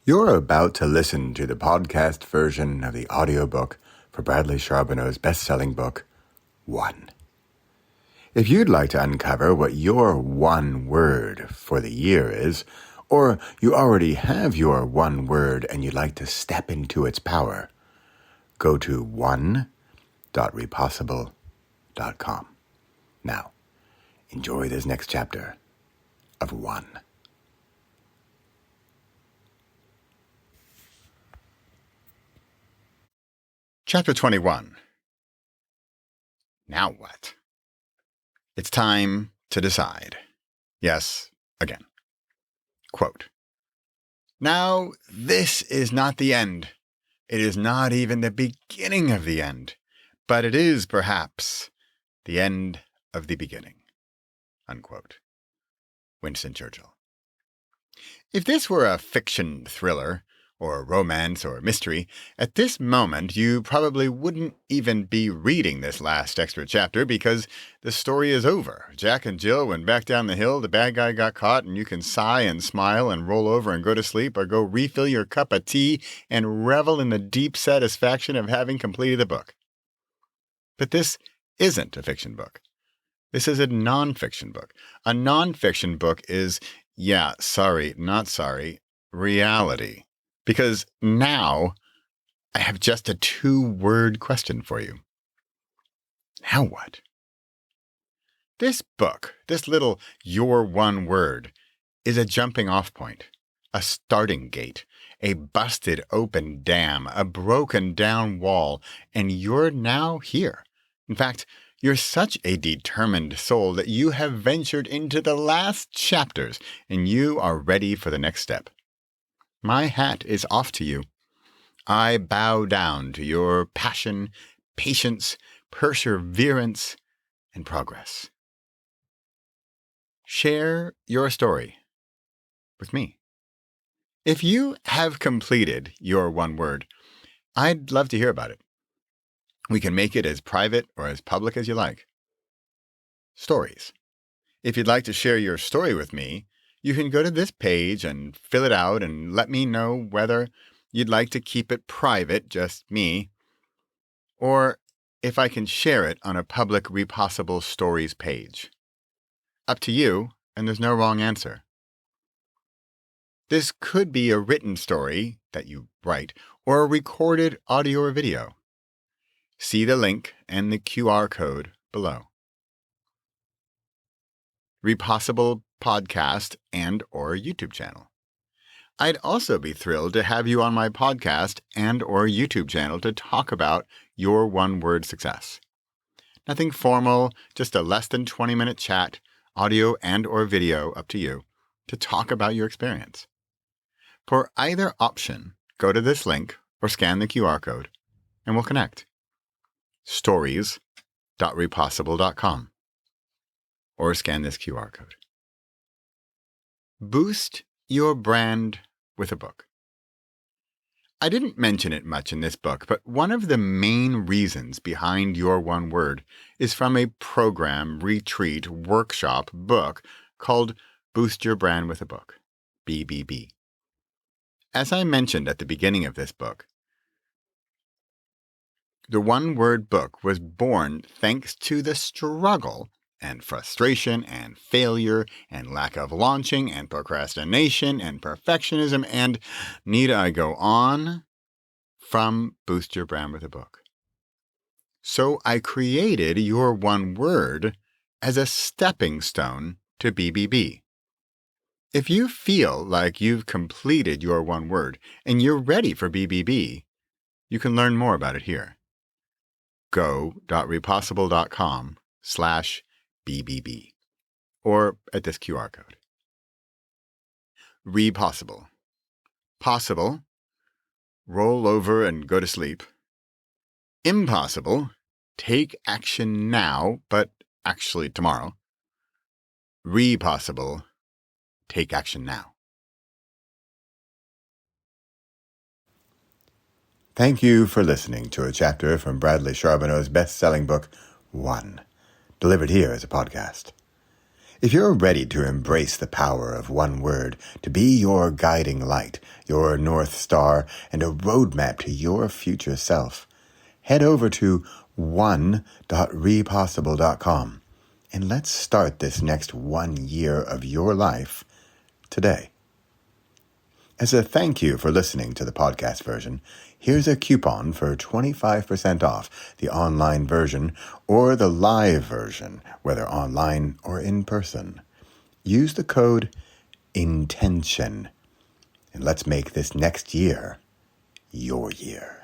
You're about to listen to the podcast version of the audiobook for Bradley Charbonneau's best-selling book, One. If you'd like to uncover what your one word for the year is, or you already have your one word and you'd like to step into its power, go to one.repossible.com. Now, enjoy this next chapter of One. Chapter 21. Now what? It's time to decide. Yes, again. Quote, "Now, this is not the end. It is not even the beginning of the end, but it is, perhaps, the end of the beginning." Unquote. Winston Churchill. If this were a fiction thriller, or romance or mystery, at this moment you probably wouldn't even be reading this last extra chapter because the story is over. Jack and Jill went back down the hill, the bad guy got caught, and you can sigh and smile and roll over and go to sleep or go refill your cup of tea and revel in the deep satisfaction of having completed the book. But this isn't a fiction book. This is a nonfiction book. A nonfiction book is, reality. Because now I have just a 2-word question for you. Now what? This book, this little Your One Word, is a jumping off point, a starting gate, a busted open dam, a broken down wall, and you're now here. In fact, you're such a determined soul that you have ventured into the last chapters and you are ready for the next step. My hat is off to you. I bow down to your passion, patience, perseverance, and progress. Share your story with me. If you have completed your one word, I'd love to hear about it. We can make it as private or as public as you like. Stories. If you'd like to share your story with me, you can go to this page and fill it out and let me know whether you'd like to keep it private, just me, or if I can share it on a public Repossible Stories page. Up to you, and there's no wrong answer. This could be a written story that you write, or a recorded audio or video. See the link and the QR code below. Repossible podcast and or YouTube channel. I'd also be thrilled to have you on my podcast and or YouTube channel to talk about your one-word success. Nothing formal, just a less than 20-minute chat, audio and or video, up to you, to talk about your experience. For either option, go to this link or scan the QR code, and we'll connect. stories.repossible.com or scan this QR code. Boost your brand with a book. I didn't mention it much in this book, but one of the main reasons behind your one word is from a program, retreat, workshop book called Boost Your Brand with a Book, BBB. As I mentioned at the beginning of this book, the one-word book was born thanks to the struggle and frustration and failure and lack of launching and procrastination and perfectionism and, need I go on, from Boost Your Brand with a Book. So I created your one word as a stepping stone to BBB. If you feel like you've completed your one word and you're ready for BBB, you can learn more about it here. go.repossible.com/BBB or at this QR code. Repossible. Possible. Roll over and go to sleep. Impossible. Take action now, but actually tomorrow. Repossible. Take action now. Thank you for listening to a chapter from Bradley Charbonneau's best-selling book, One, delivered here as a podcast. If you're ready to embrace the power of one word to be your guiding light, your North Star, and a roadmap to your future self, head over to one.repossible.com and let's start this next 1 year of your life today. As a thank you for listening to the podcast version, here's a coupon for 25% off the online version or the live version, whether online or in person. Use the code INTENTION, and let's make this next year your year.